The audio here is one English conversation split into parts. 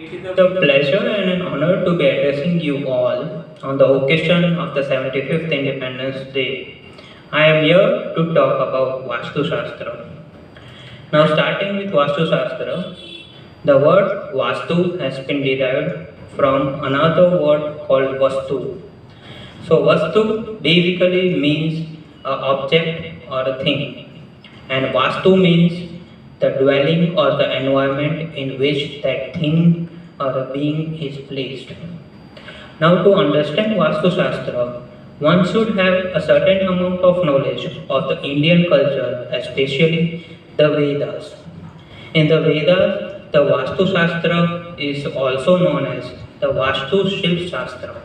It is a pleasure and an honor to be addressing you all on the occasion of the 75th Independence Day. I am here to talk about Vastu Shastra. Now, starting with Vastu Shastra, the word Vastu has been derived from another word called Vastu. So, Vastu basically means a object or a thing, and Vastu means the dwelling or the environment in which that thing or a being is placed. Now, to understand Vastu Shastra, one should have a certain amount of knowledge of the Indian culture, especially the Vedas. In the Vedas, the Vastu Shastra is also known as the Vastu Shilp Shastra.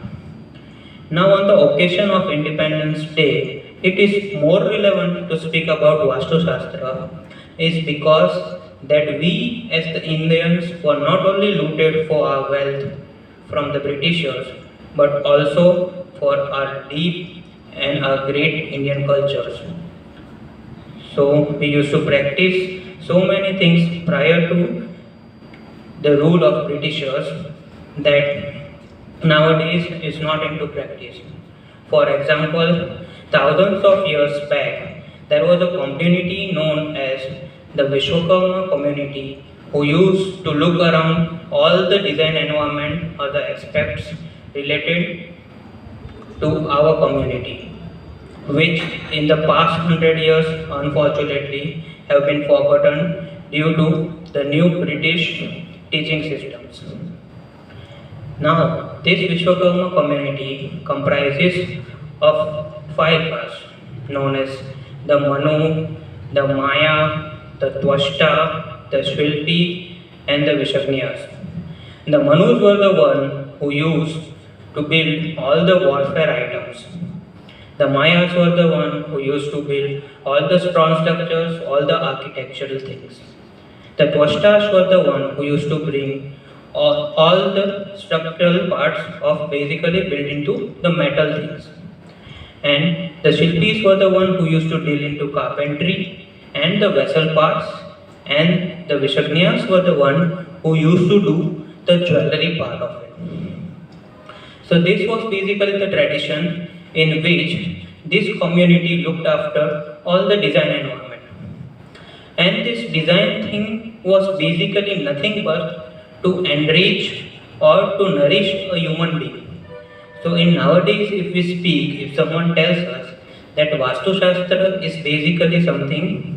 Now, on the occasion of Independence Day, it is more relevant to speak about Vastu Shastra is because that we as the Indians were not only looted for our wealth from the Britishers but also for our deep and our great Indian cultures. So we used to practice so many things prior to the rule of Britishers that nowadays is not into practice. For example, thousands of years back, there was a community known as the Vishwakar community who used to look around all the design environment or the aspects related to our community, which in the past 100 years unfortunately have been forgotten due to the new British teaching systems. Now, this Vishwakarma community comprises of five castes known as the Manu, the Maya, the Twashta, the Shilpi, and the Vishagnyas. The Manus were the one who used to build all the warfare items. The Mayas were the one who used to build all the strong structures, all the architectural things. The Twashtas were the one who used to bring all the structural parts of basically built into the metal things. And the Shilpis were the one who used to deal into carpentry and the vessel parts, and the Vishagnyas were the one who used to do the jewelry part of it. So this was basically the tradition in which this community looked after all the design environment. And this design thing was basically nothing but to enrich or to nourish a human being. So in nowadays, if we speak, if someone tells us that Vastu Shastra is basically something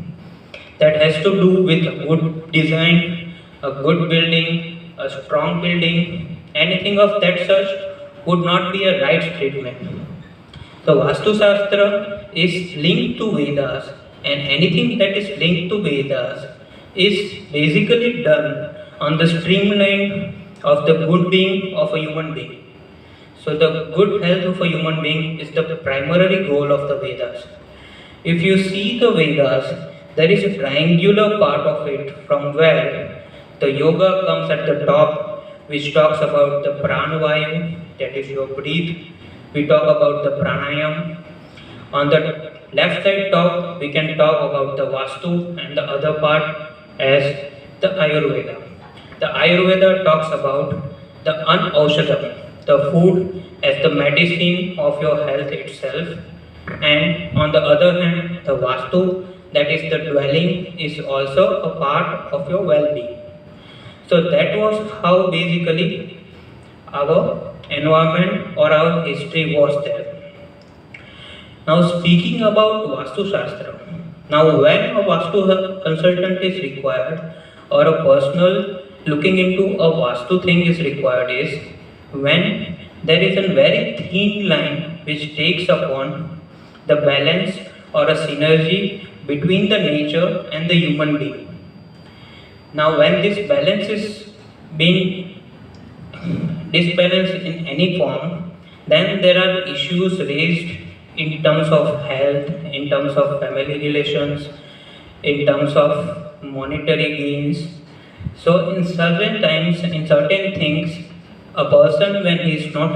that has to do with a good design, a good building, a strong building, anything of that such would not be a right statement. So Vastu Shastra is linked to Vedas, and anything that is linked to Vedas is basically done on the streamline of the good being of a human being. So the good health of a human being is the primary goal of the Vedas. If you see the Vedas, there is a triangular part of it from where the yoga comes at the top, which talks about the pranavayu, that is your breath. We talk about the pranayam. On the left side top, we can talk about the Vastu, and the other part as the Ayurveda. The Ayurveda talks about the anaushadam, the food as the medicine of your health itself, and on the other hand, the Vastu, that is the dwelling, is also a part of your well-being. So that was how basically our environment or our history was there. Now speaking about Vastu Shastra, now when a Vastu consultant is required or a personal looking into a Vastu thing is required is when there is a very thin line which takes upon the balance or a synergy between the nature and the human being. Now when this balance is being disbalanced in any form, then there are issues raised in terms of health, in terms of family relations, in terms of monetary gains. So in certain times, in certain things, a person when he is not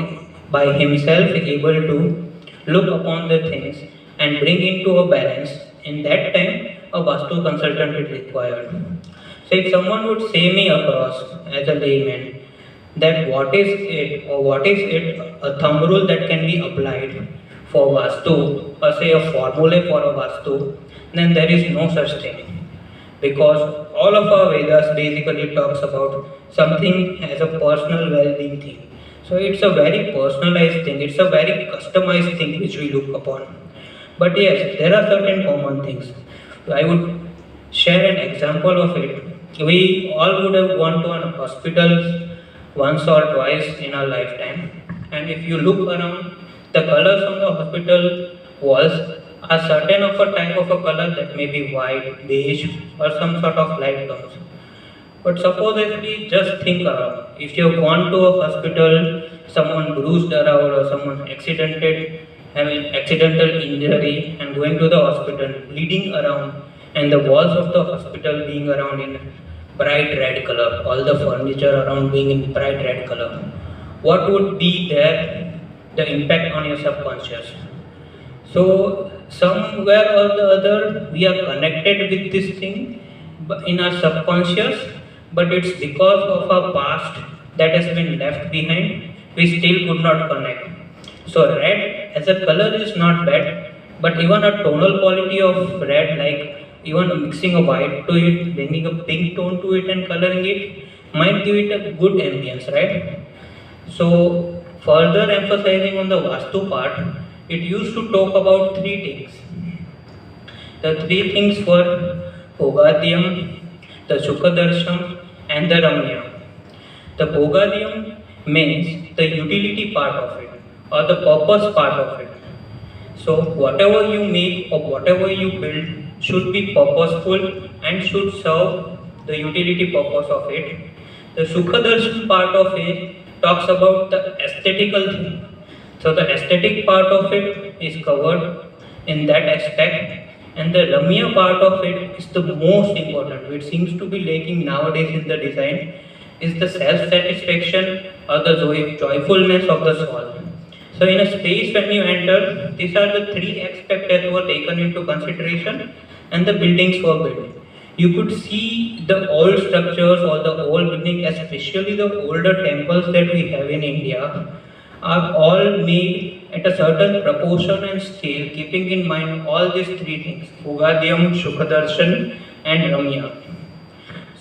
by himself able to look upon the things and bring into a balance, in that time a Vastu consultant is required. So if someone would say me across as a layman that what is it or what is it a thumb rule that can be applied for Vastu or say a formula for a Vastu, then there is no such thing, because all of our Vedas basically talks about something as a personal well-being thing. So it's a very personalized thing, it's a very customized thing which we look upon. But yes, there are certain common things. I would share an example of it. We all would have gone to an hospital once or twice in our lifetime, and if you look around, the colors on the hospital walls are certain of a type of a color that may be white, beige, or some sort of light tones. But supposedly, just think around. If you have gone to a hospital, someone bruised around or someone having accidental injury and going to the hospital, bleeding around, and the walls of the hospital being around in bright red color, all the furniture around being in bright red color, what would be the impact on your subconscious? So somewhere or the other, we are connected with this thing in our subconscious, but it's because of our past that has been left behind, we still could not connect. So red as a color is not bad, but even a tonal quality of red, like even mixing a white to it, bringing a pink tone to it and coloring it, might give it a good ambience, right? So further emphasizing on the Vastu part, it used to talk about three things. The three things were Bhogadyam, the Sukhadarsham, and the Ramya. The Bhogadyam means the utility part of it or the purpose part of it. So whatever you make or whatever you build should be purposeful and should serve the utility purpose of it. The Sukhadarsham part of it talks about the aesthetical thing. So the aesthetic part of it is covered in that aspect, and the Ramya part of it is the most important, which seems to be lacking nowadays in the design, is the self-satisfaction or the joyfulness of the soul. So in a space when you enter, these are the three aspects that were taken into consideration and the buildings were built. You could see the old structures or the old buildings, especially the older temples that we have in India, are all made at a certain proportion and scale, keeping in mind all these three things, Bhogadyam, Shukhadarshan and Ramya.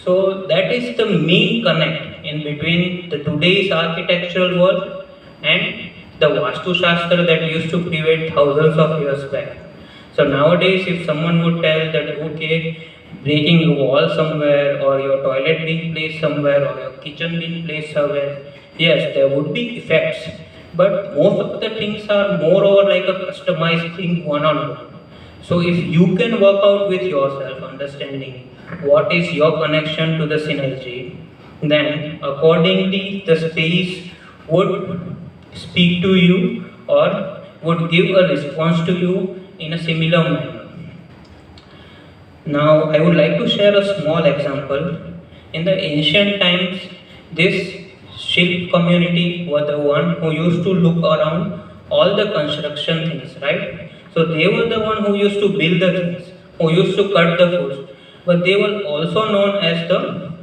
So that is the main connect in between the today's architectural world and the Vastu Shastra that used to prevail thousands of years back. So nowadays, if someone would tell that, okay, breaking a wall somewhere or your toilet being placed somewhere or your kitchen being placed somewhere, yes, there would be effects. But most of the things are more or like a customized thing one-on-one. So if you can work out with yourself, understanding what is your connection to the synergy, then accordingly the space would speak to you or would give a response to you in a similar manner. Now I would like to share a small example. In the ancient times, this Shilp community were the one who used to look around all the construction things, right? So they were the one who used to build the things, who used to cut the woods, but they were also known as the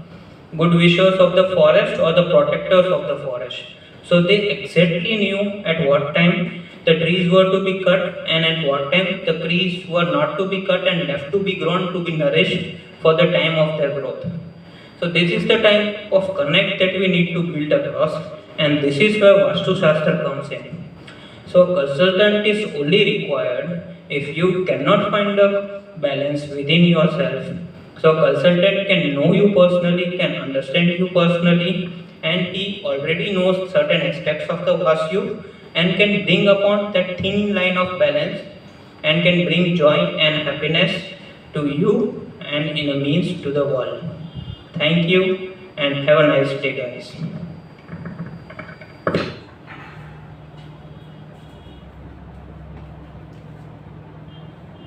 good wishers of the forest or the protectors of the forest. So they exactly knew at what time the trees were to be cut and at what time the trees were not to be cut and left to be grown to be nourished for the time of their growth. So this is the type of connect that we need to build across, and this is where Vastu Shastra comes in. So consultant is only required if you cannot find a balance within yourself. So consultant can know you personally, can understand you personally, and he already knows certain aspects of the Vastu and can bring upon that thin line of balance and can bring joy and happiness to you and in a means to the world. Thank you and have a nice day, guys.